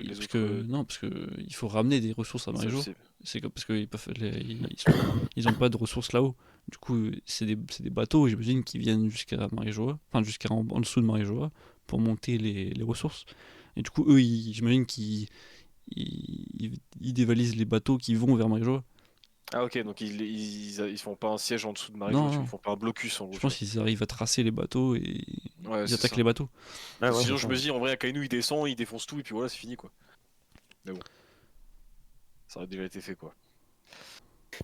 parce autres. que non, parce que il faut ramener des ressources à Ça, je Marie-Joie. sais. C'est comme parce qu'ils peuvent, ils ont pas de ressources là-haut. Du coup, c'est des bateaux, j'imagine, qui viennent jusqu'à Marie-Joie, enfin jusqu'à en dessous de Marie-Joie pour monter les ressources. Et du coup, eux, j'imagine qu'ils ils dévalisent les bateaux qui vont vers Marie-Joie. Ah, ok, donc ils font pas un siège en dessous de Marie-Joie, Non, tu vois, non. ils font pas un blocus en gros, Je tu pense vois. qu'ils arrivent à tracer les bateaux et Ouais, ils c'est attaquent ça. les bateaux. Ouais, ouais, c'est Sinon, je ça. me dis, en vrai, Akainu il descend, il défonce tout et puis voilà, c'est fini quoi. Mais bon, ça aurait déjà été fait quoi.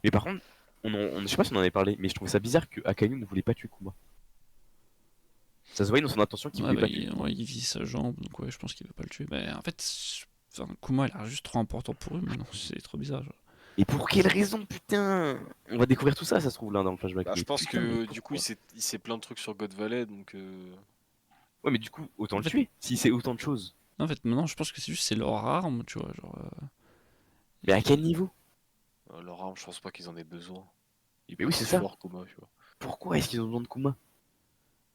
Mais par contre, je sais pas si on en avait parlé, mais je trouvais ça bizarre que Akainu ne voulait pas tuer Kuma. Ça se voyait dans son intention qu'il Ouais, voulait bah, pas tuer Kuma. ouais, il vise sa jambe, donc ouais, je pense qu'il veut pas le tuer. Mais en fait, enfin, Kuma, il a l'air juste trop important pour eux maintenant. C'est trop bizarre. Genre. Et pour quelle raison, putain? On va découvrir tout ça, ça se trouve là dans le flashback. Bah, je Mais pense putain, mais que du coup, pourquoi? il sait plein de trucs sur God Valley, donc. Ouais, mais du coup, autant En le fait, tuer, s'il sait autant de choses. en fait, maintenant, je pense que c'est juste c'est leur arme, tu vois. Genre, Mais à quel niveau? Leur arme, je pense pas qu'ils en aient besoin. Il est Mais pas oui, c'est si ça. fort, Kuma, tu vois. Pourquoi est-ce qu'ils ont besoin de Kuma?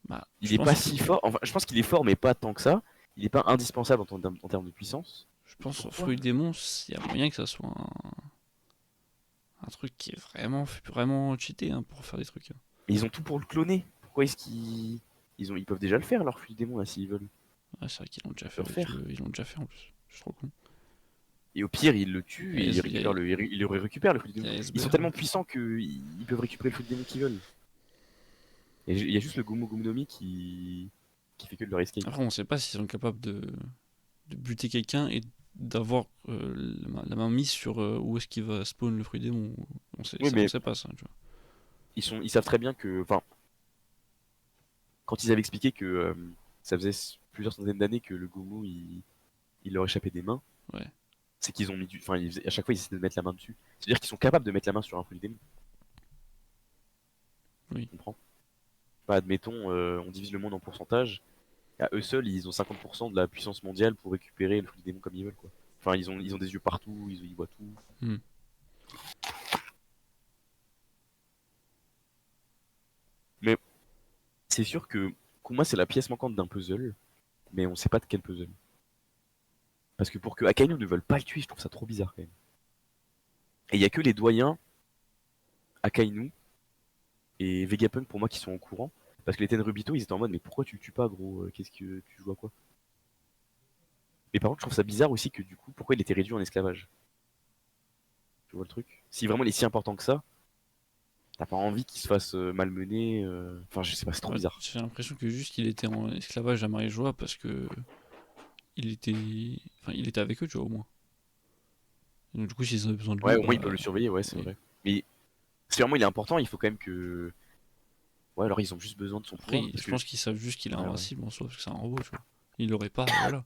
bah, Il est pas si fort. Enfin, je pense qu'il est fort, mais pas tant que ça. Il est pas indispensable en termes de puissance. je Mais pense au pourquoi? fruit des monstres, il y a moyen que ça soit un truc qui est vraiment cheaté hein, pour faire des trucs. Hein. Mais ils ont tout pour le cloner. Pourquoi est-ce ils peuvent déjà le faire, leur fusil démon, là, s'ils veulent. Ouais, c'est vrai qu'ils l'ont déjà Ils peuvent fait le faire. ils l'ont déjà fait en plus. Je suis trop con. Et au pire, ils le tuent et Il y a, ils le récupèrent, le fusil il y démon. a Ils sont SBR. tellement puissants qu'ils peuvent récupérer le fusil démon qu'ils veulent. Et il y a juste le Gomu Gomu no Mi qui fait que de leur escape. Après, on sait pas s'ils sont capables de buter quelqu'un et d'avoir la main mise sur où est-ce qu'il va spawn le fruit démon. Oui, On mais sait pas ça, tu vois. ils savent très bien que, enfin, quand ils avaient expliqué que ça faisait plusieurs centaines d'années que le Gomu il leur échappait des mains, Ouais. c'est qu'ils ont mis du, enfin, à chaque fois ils essaient de mettre la main dessus. C'est-à-dire qu'ils sont capables de mettre la main sur un fruit démon. Oui. Tu comprends? Bah, admettons, on divise le monde en pourcentage. À eux seuls, ils ont 50% de la puissance mondiale pour récupérer le fruit démon comme ils veulent, quoi. Enfin, ils ont des yeux partout, ils voient tout. Hmm. Mais c'est sûr que Kuma c'est la pièce manquante d'un puzzle, mais on sait pas de quel puzzle. Parce que pour que Akainu ne veuille pas le tuer, je trouve ça trop bizarre quand même. Et il y a que les doyens, Akainu et Vegapunk pour moi qui sont au courant. Parce que les Tenryubito ils étaient en mode mais pourquoi tu le tues pas gros? Qu'est-ce que tu joues à quoi? Mais par contre je trouve ça bizarre aussi que du coup pourquoi il était réduit en esclavage. Tu vois le truc? Si vraiment il est si important que ça, t'as pas envie qu'il se fasse malmener. Enfin je sais pas, c'est trop Ouais, bizarre. j'ai l'impression que juste il était en esclavage à Marie-Joie parce que il était avec eux, tu vois, au moins. Et donc, du coup, s'ils avaient besoin de Ouais lui, au moins bah ils peuvent le surveiller, ouais c'est oui. vrai. Mais si vraiment il est important, il faut quand même que. Ouais alors ils ont juste besoin de son pouvoir. Après, Parce je que. pense qu'ils savent juste qu'il est Ouais, ouais. invincible en soi, parce que c'est un robot, tu vois. Il l'aurait pas, et voilà.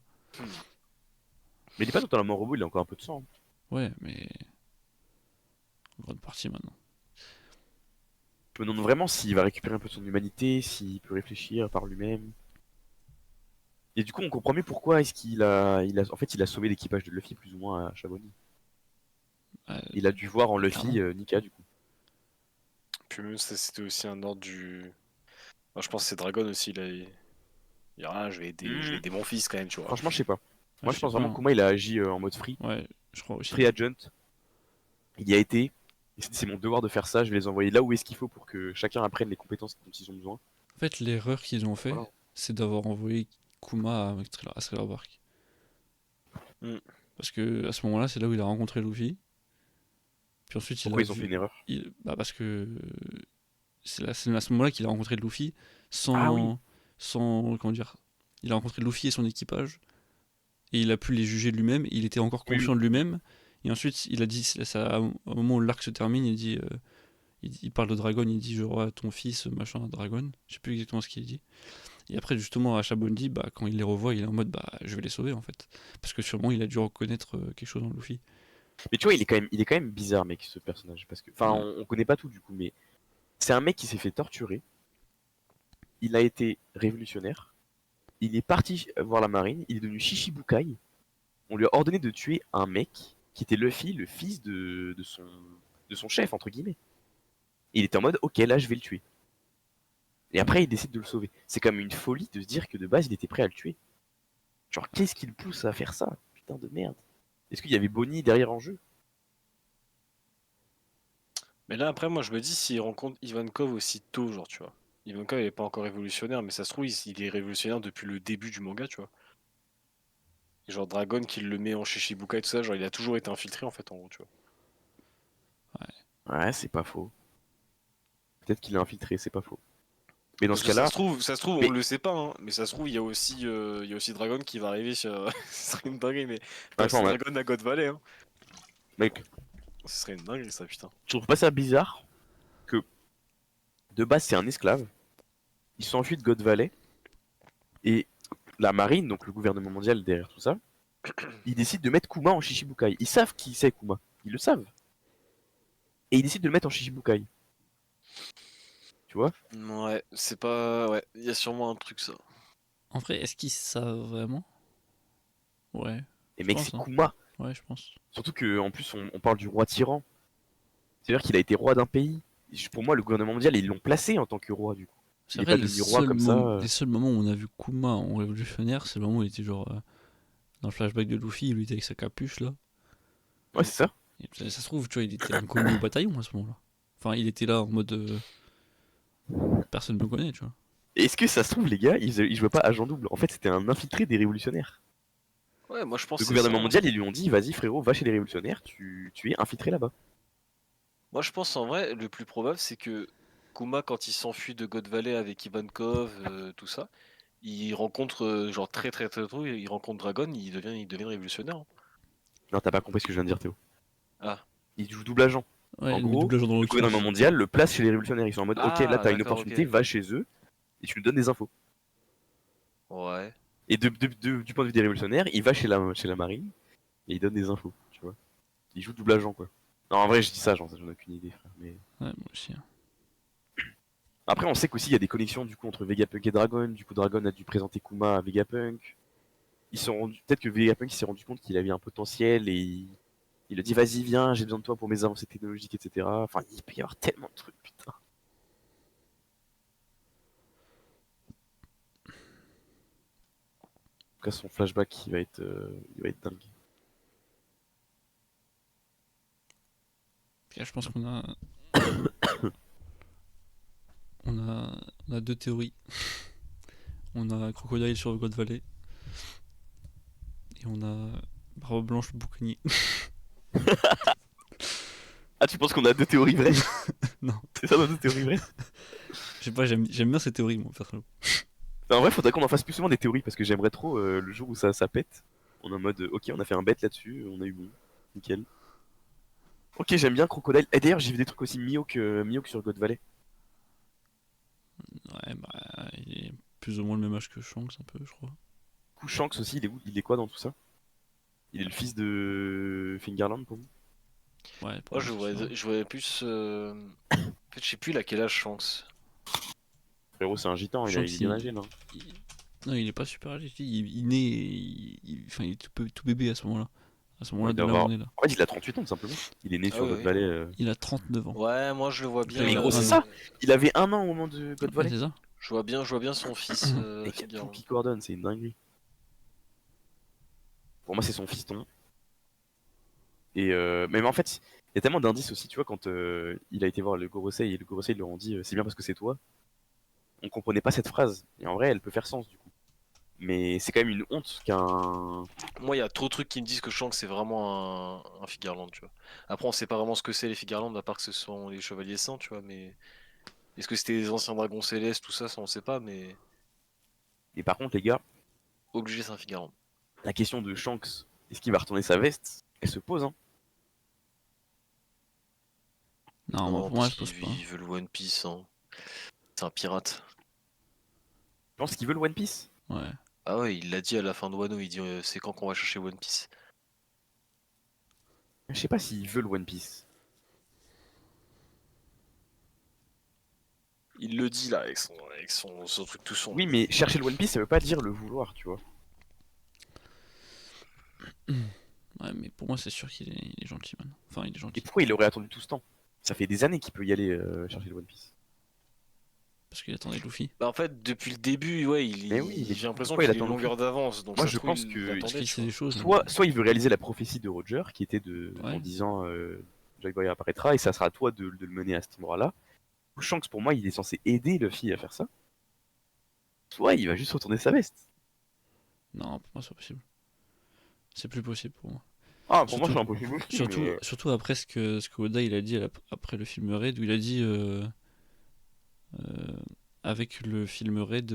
Mais il est pas totalement robot, il a encore un peu de sang, hein. Ouais, mais en grande partie maintenant. Je me demande vraiment s'il va récupérer un peu de son humanité, s'il peut réfléchir par lui-même. Et du coup, on comprend mieux pourquoi est-ce en fait, il a sauvé l'équipage de Luffy plus ou moins à Shaboni. Ouais, Il a dû voir en clairement. Luffy Nika du coup. Puis même ça, c'était aussi un ordre du. Moi, je pense que c'est Dragon aussi. Il a rien, je vais Hmm, aider mon fils quand même, tu vois. franchement, je sais pas. Ouais, Moi, je je sais pense pas, vraiment que hein. Kuma il a agi en mode free, Ouais, je crois aussi. free agent. Il y a été. Il s'est dit, c'est mon devoir de faire ça. Je vais les envoyer là où est-ce qu'il faut pour que chacun apprenne les compétences dont ils ont besoin. En fait, l'erreur qu'ils ont fait, Voilà. c'est d'avoir envoyé Kuma à Thriller Bark. Hmm. Parce que à ce moment-là, c'est là où il a rencontré Luffy. Puis ensuite, il a Pourquoi ils ont fait vu. une erreur? Bah parce que c'est à ce moment-là qu'il a rencontré Luffy Ah oui. sans. Comment dire? Il a rencontré Luffy et son équipage. Et il a pu les juger lui-même. Il était encore Oui, confiant oui. de lui-même. Et ensuite, il a dit. Au moment où l'arc se termine, il dit. Il parle de Dragon, il dit genre ah, ton fils, machin, Dragon. Je sais plus exactement ce qu'il dit. Et après, justement, à Shabondi, bah, quand il les revoit, il est en mode bah, je vais les sauver en fait. Parce que sûrement, il a dû reconnaître quelque chose en Luffy. Mais tu vois, il est quand même bizarre, mec, ce personnage. Parce que, enfin, Ouais. on connaît pas tout du coup, mais c'est un mec qui s'est fait torturer. Il a été révolutionnaire. Il est parti voir la marine. Il est devenu Shishibukai. On lui a ordonné de tuer un mec qui était Luffy, le fils de son chef, entre guillemets. Et il était en mode, ok, là, je vais le tuer. Et après, il décide de le sauver. C'est comme une folie de se dire que de base, il était prêt à le tuer. Genre, qu'est-ce qui le pousse à faire ça? Putain de merde. Est-ce qu'il y avait Bonnie derrière en jeu? Mais là, après, moi, je me dis s'il rencontre Ivankov aussi tôt, genre, tu vois. Ivankov, il est pas encore révolutionnaire, mais ça se trouve, il est révolutionnaire depuis le début du manga, tu vois. Et genre, Dragon qui le met en Shishibukai et tout ça, genre, il a toujours été infiltré, en fait, en gros, tu vois. Ouais, c'est pas faux. Peut-être qu'il est infiltré, c'est pas faux. Mais dans Parce ce que cas-là, ça se trouve, on mais le sait pas, hein, mais ça se trouve, il y a aussi Dragon qui va arriver sur. Ce serait une dinguerie, mais attends, passer Dragon à God Valley, hein. mec, Ce serait une dinguerie, ça, putain. tu trouves pas ça bizarre que de base c'est un esclave, il s'enfuit de God Valley et la marine, donc le gouvernement mondial derrière tout ça, ils décident de mettre Kuma en Shishibukai. Ils savent qui c'est Kuma, ils le savent. Et ils décident de le mettre en Shishibukai. Tu vois? Ouais, c'est pas. Ouais, il y a sûrement un truc, ça. En vrai, est-ce qu'ils savent vraiment? Ouais, Et je mec, c'est pense, hein. Kuma. Ouais, je pense. Surtout que en plus on parle du roi tyran. C'est-à-dire qu'il a été roi d'un pays. Pour moi, le gouvernement mondial, ils l'ont placé en tant que roi du coup. C'est Il est vrai, pas devenu roi comme ça. les seuls moments où on a vu Kuma en révolutionnaire, c'est le moment où il était genre dans le flashback de Luffy, il était avec sa capuche là. Ouais, c'est ça. Et ça se trouve, tu vois, il était inconnu au bataillon à ce moment-là. Enfin, il était là en mode personne ne me connaît, tu vois. Et est-ce que ça se trouve, les gars, ils jouaient pas agent double? En fait, c'était un infiltré des révolutionnaires. Ouais, moi, je pense Le que c'est ça, gouvernement hein. mondial, ils lui ont dit, vas-y frérot, va chez les révolutionnaires, tu es infiltré là-bas. Moi, je pense en vrai, le plus probable, c'est que Kuma, quand il s'enfuit de God Valley avec Ivankov, tout ça, il rencontre, genre très très très tôt, il rencontre Dragon, il devient révolutionnaire, hein. Non, t'as pas compris ce que je viens de dire, Théo. Ah. Il joue double agent. Ouais, En le gros, double agent dans le l'autre gouvernement sens. mondial le place chez les révolutionnaires. Ils sont en mode, ok, là Ah, t'as une d'accord, opportunité, ok. va chez eux et tu nous donnes des infos. Ouais. Et du point de vue des révolutionnaires, il va chez la marine et il donne des infos, tu vois. Il joue double agent, quoi. Non, en vrai, je dis ça, j'en ai aucune idée, frère. Mais... Ouais, moi aussi. Hein. Après, on sait qu'aussi il y a des connexions du coup entre Vegapunk et Dragon. Du coup, Dragon a dû présenter Kuma à Vegapunk. Peut-être que Vegapunk il s'est rendu compte qu'il avait un potentiel et il a dit vas-y viens, j'ai besoin de toi pour mes avancées technologiques, etc. Enfin, il peut y avoir tellement de trucs, putain. En tout cas, son flashback, il va être dingue. Là, je pense qu'on a... on a deux théories. On a Crocodile sur God Valley. Et on a Barbe Blanche le bouclier. Ah, tu penses qu'on a deux théories vraies? Non. C'est ça, nos deux théories vraies? Je sais pas, j'aime bien ces théories, moi, personnellement. Non, en vrai, faudrait qu'on en fasse plus souvent des théories parce que j'aimerais trop le jour où ça pète. On est en mode, ok, on a fait un bet là-dessus, on a eu bon, nickel. Ok, j'aime bien Crocodile. Et d'ailleurs, j'ai vu des trucs aussi Mihawk sur God Valley. Ouais, bah, il est plus ou moins le même âge que Shanks, un peu, je crois. Du coup, Shanks aussi, il est où? Il est quoi dans tout ça? Il est le fils de Fingerland pour vous? Ouais, pour Moi, moi, c'est ça. je voyais plus. En fait, je sais plus à quel âge Shanks. Frérot, c'est un gitan, il Shanks, est bien âgé là. il- Non, il est pas super âgé. Il naît. Enfin, il est tout bébé à ce moment-là. À ce Ouais, moment-là il de doit là où avoir... on est là. En fait, il a 38 ans tout simplement. Il est né Ah sur oui, God oui. Valley. Il a 39 ans. Ouais, moi je le vois Donc là, bien. il Mais a gros, c'est un ça! an. Il avait un an au moment de God Ouais, Valley. c'est ça. Je vois bien son fils Mec, il y a tout Fingerland. qui coordonne, c'est une dinguerie. Pour moi, c'est son fiston. Et mais en fait, il y a tellement d'indices aussi, tu vois, quand il a été voir le Gorosei et le Gorosei lui ont dit c'est bien parce que c'est toi. On comprenait pas cette phrase. Et en vrai, elle peut faire sens du coup. Mais c'est quand même une honte qu'un. Moi, il y a trop de trucs qui me disent que Shanks c'est vraiment un Fingerland, tu vois. Après, on sait pas vraiment ce que c'est les Fingerland, à part que ce sont les Chevaliers Saints, tu vois. Mais est-ce que c'était les anciens dragons célestes, tout ça, ça on sait pas. Mais Et par contre, les gars, obligé, c'est un Fingerland. la question de Shanks, est-ce qu'il va retourner sa veste? Elle se pose, hein. Non, moi, Non, pour moi, parce elle se pose pas. qu'il veut le One Piece, hein. C'est un pirate. Je pense qu'il veut le One Piece. Ouais. Ah ouais, il l'a dit à la fin de Wano, il dit c'est quand qu'on va chercher One Piece. Je sais pas s'il veut le One Piece. Il le dit là avec son truc tout sombre. Oui, mais chercher le One Piece, ça veut pas dire le vouloir, tu vois. Ouais, mais pour moi, c'est sûr il est gentil, man. Enfin, il est Et gentil. pourquoi il aurait attendu tout ce temps? Ça fait des années qu'il peut y aller chercher le One Piece. Parce qu'il attendait Luffy. Bah en fait, depuis le début, ouais, Mais oui, mais j'ai l'impression pourquoi il qu'il a une attend longueur d'avance. Donc Moi, ça se je trouve, pense il que Parce l'attendait, qu'il tu sait vois. des choses. soit il veut réaliser la prophétie de Roger, qui était Ouais. en disant Joy Boy apparaîtra, et ça sera à toi de le mener à cet endroit-là. Shanks, pour moi, il est censé aider Luffy à faire ça. Soit il va juste retourner sa veste. Non, pour moi, c'est pas possible. C'est plus possible pour moi. Ah, pour moi, Surtout, c'est impossible aussi, mais... surtout après ce que Oda il a dit après le film Raid, où il a dit euh, avec le film Raid,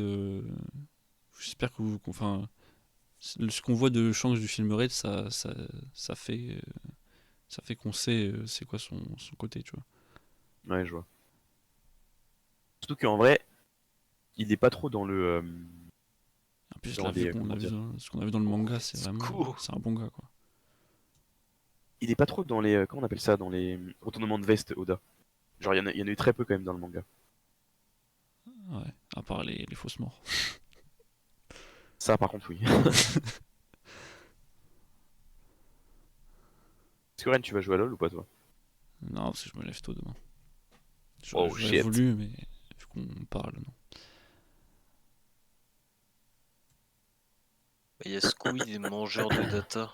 j'espère que enfin, ce qu'on voit de Shanks du film Raid, ça fait qu'on sait c'est quoi son côté, tu vois. Ouais, je vois. Surtout qu'en vrai, il est pas trop dans le... En plus, dans là, vu les... qu'on comment a vu dire? ce qu'on a vu dans le manga, c'est Let's vraiment, go. c'est un bon gars, quoi. Il est pas trop dans les... comment on appelle ça? Dans les retournements de veste, Oda. Genre, il y en a eu très peu quand même dans le manga. Ouais, à part les fausses morts. Ça, par contre, oui. Est-ce que Ren, tu vas jouer à LoL ou pas, toi? Non, parce que je me lève tôt demain. Oh, J'aurais shit. voulu, mais vu qu'on parle, non. Il y a Squid et mangeur de data.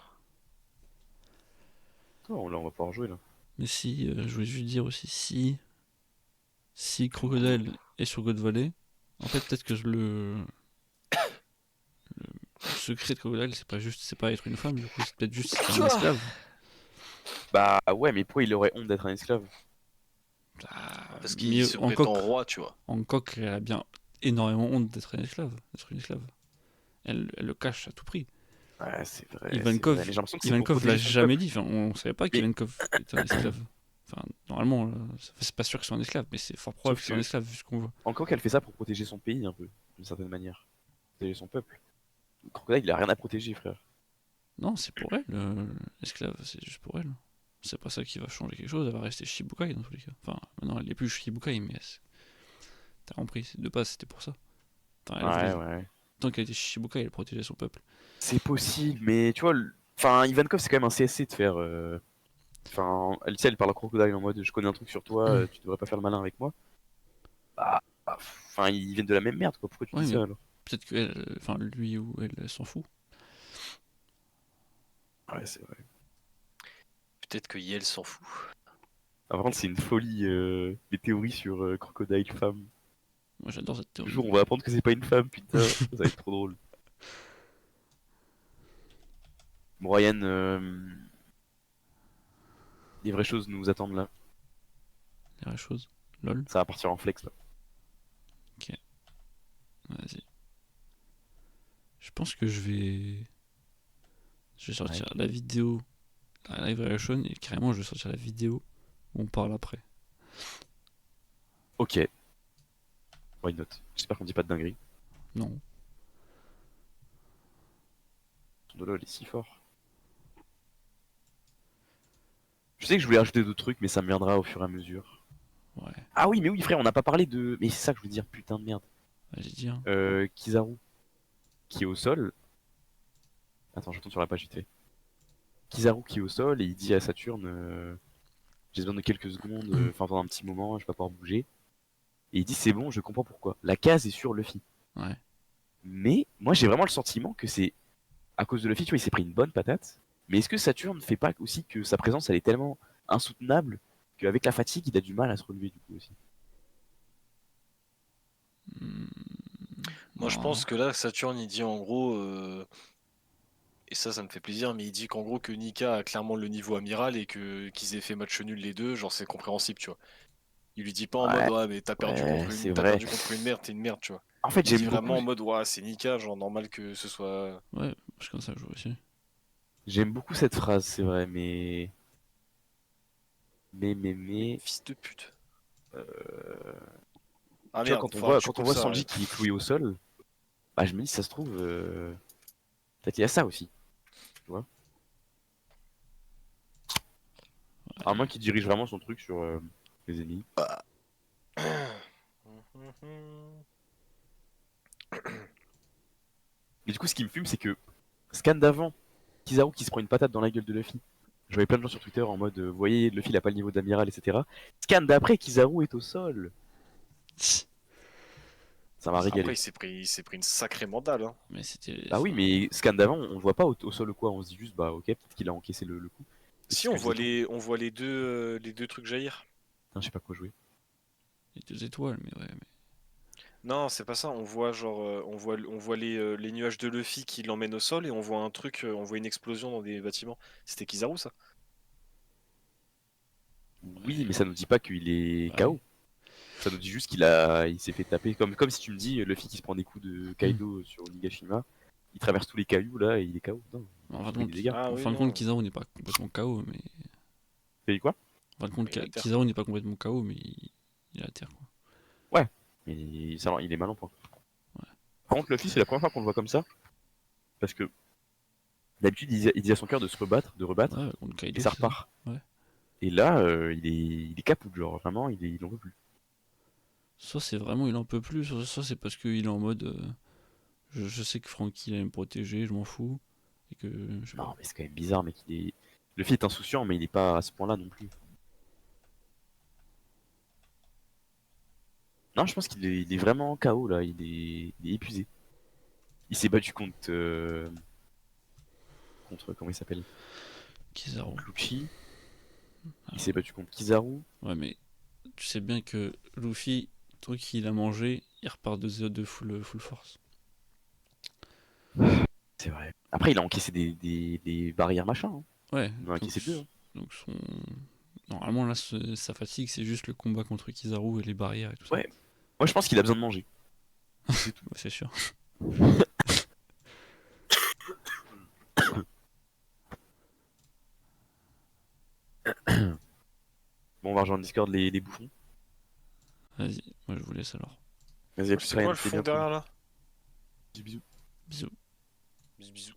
Oh, là, on va pouvoir jouer, là. Mais si, je voulais juste dire aussi, si Crocodile est sur God Valley, en fait, peut-être que le secret de Crocodile, c'est pas être une femme, du coup, c'est peut-être juste c'est un esclave. Bah ouais, mais pourquoi il aurait honte d'être un esclave? Parce qu'il Mais se prétend roi, tu vois. Hancock, elle a bien énormément honte d'être un esclave, d'être une esclave. Elle le cache à tout prix. Ouais, c'est vrai. Ivankov, Mais j'ai l'impression que c'est pour Ivankov l'a protéger son jamais peuple. dit. Enfin, on savait pas Mais qu'Ivankov était un esclave. Enfin, normalement, c'est pas sûr que ce soit un esclave, mais c'est fort probable sauf que ce soit un que, esclave vu ce qu'on voit. encore qu'elle fait ça pour protéger son pays un peu, d'une certaine manière. Protéger son peuple. Le crocodile, il a rien à protéger, frère. Non, c'est pour elle, l'esclave, c'est juste pour elle. C'est pas ça qui va changer quelque chose, elle va rester Shibukai dans tous les cas. Enfin, maintenant elle est plus Shibukai, mais t'as compris, de base c'était pour ça. Enfin, elle Ouais, voulait, ouais. tant qu'elle était Shichibukai, elle protégeait son peuple. C'est possible, mais tu vois, enfin, Ivankov, c'est quand même un CSC de faire. Enfin, elle, tu sais, elle parle à Crocodile en mode je connais un truc sur toi, tu devrais pas faire le malin avec moi. Enfin, ils viennent de la même merde, quoi. Pourquoi tu Ouais, dis mais ça alors? peut-être que enfin lui ou elle, elle s'en fout. Ouais, c'est vrai. Peut-être que Yel s'en fout. Ah, par contre, c'est une folie, les théories sur Crocodile femme. Moi j'adore cette Le théorie. jour où on va apprendre que c'est pas une femme, putain, ça va être trop drôle. Bon, Ryan, les vraies choses nous attendent là. Les vraies choses. Lol. Ça va partir en flex là. Ok, vas-y. Je pense que je vais sortir Ouais. la vidéo, la live reaction, et carrément je vais sortir la vidéo où on parle après. Ok, why not? J'espère qu'on dit pas de dinguerie. Non. Ton Dolo, il est si fort. Je sais que je voulais rajouter d'autres trucs, mais ça me viendra au fur et à mesure. Ouais. Ah oui, mais oui, frère, on n'a pas parlé de. Mais c'est ça que je voulais dire, putain de merde. Vas-y, dis. Hein. Kizaru, qui est au sol. Attends, je retourne sur la page vite fait. Kizaru qui est au sol et il dit à Saturne j'ai besoin de quelques secondes, enfin pendant un petit moment, je vais pas pouvoir bouger. Et il dit c'est bon, je comprends pourquoi. La case est sur Luffy. Ouais. Mais moi j'ai vraiment le sentiment que c'est à cause de Luffy, tu vois, il s'est pris une bonne patate. Mais est-ce que Saturne ne fait pas aussi que sa présence elle est tellement insoutenable qu'avec la fatigue il a du mal à se relever du coup aussi? Hmm, Moi, je non. pense que là, Saturne, il dit en gros, et ça me fait plaisir, mais il dit qu'en gros que Nika a clairement le niveau amiral et que qu'ils aient fait match nul les deux, genre c'est compréhensible, tu vois. Il lui dit pas en mode Ouais, ouais mais ouais, c'est t'as vrai. perdu contre une merde, t'es une merde, tu vois. En fait Il dit j'aime beaucoup, vraiment en mode ouais c'est Nika, genre normal que ce soit Ouais, c'est comme ça que je vois aussi. j'aime beaucoup cette phrase, c'est vrai, mais mais, fils de pute. euh, Ah tu vois merde, faudra que tu quand on coupes voit ça. Sanji qui est cloué au sol, bah je me dis ça se trouve peut-être il y a ça aussi, tu vois. À moins qu'il dirige vraiment son truc sur les ennemis. Mais du coup, ce qui me fume, c'est que scan d'avant, Kizaru qui se prend une patate dans la gueule de Luffy. Je voyais plein de gens sur Twitter en mode, vous voyez, Luffy il a pas le niveau d'amiral, etc. Scan d'après, Kizaru est au sol. Ça m'a Après régalé. il s'est pris une sacrée mandale, hein. Mais c'était. Bah oui, Enfin, mais scan d'avant, on le voit pas au sol ou quoi. On se dit juste, bah ok, peut-être qu'il a encaissé le coup. Et c'est Si ce que je disais tantôt. on voit les deux trucs jaillir. Putain, je sais pas quoi jouer. les 2 étoiles, mais ouais. Mais... Non, c'est pas ça. On voit genre, on voit les nuages de Luffy qui l'emmènent au sol et on voit un truc, on voit une explosion dans des bâtiments. C'était Kizaru ça? Oui, mais ça nous dit pas qu'il est Bah oui. KO. Ça nous dit juste il s'est fait taper. Comme si tu me dis, Luffy qui se prend des coups de Kaido sur Nigashima, il traverse tous les cailloux là et il est KO. Non, En il fin se de fait des compte, dégâts. Ah en oui, fin de compte, non. Kizaru n'est pas complètement KO, mais. T'as dit quoi? En fin de compte, Mais il est à terre. Kizaru n'est pas complètement KO, mais il est à terre, quoi. Ouais, mais il est malin point. Ouais. Par contre, Luffy, c'est la première fois qu'on le voit comme ça. Parce que d'habitude, il dit à son cœur de se rebattre, de rebattre, Ouais, contre et Kaido, ça c'est ça. repart. Ouais. Et là, il est capou, genre vraiment, il en veut plus. Soit c'est vraiment il en peut plus, soit c'est parce qu'il est en mode. Je sais que Franky allait me protéger, je m'en fous. Et que. Je sais pas. Non, mais c'est quand même bizarre, mec. Luffy est insouciant, mais il est pas à ce point-là non plus. Non, je pense il est vraiment KO là, il est épuisé. Il s'est battu contre comment il s'appelle? Kizaru. Contre Lucci. Il Alors, s'est battu contre Kizaru. ouais, mais tu sais bien que Luffy, le truc qu'il a mangé, il repart de full force. C'est vrai. Après, il a encaissé des barrières machin, hein. Ouais, Il en a donc, encaissé deux, hein. donc son... Normalement, là, sa fatigue, c'est juste le combat contre Kizaru et les barrières et tout ça. Ouais. Moi, je pense qu'il a besoin de manger. C'est tout. Ouais, c'est sûr. rejoindre Discord les bouffons. Vas-y, moi je vous laisse alors. Vas-y, à plus C'est Ryan, quoi le c'était fond bien cool. derrière là? Bisous, bisous. Bisous. Bisous bisous.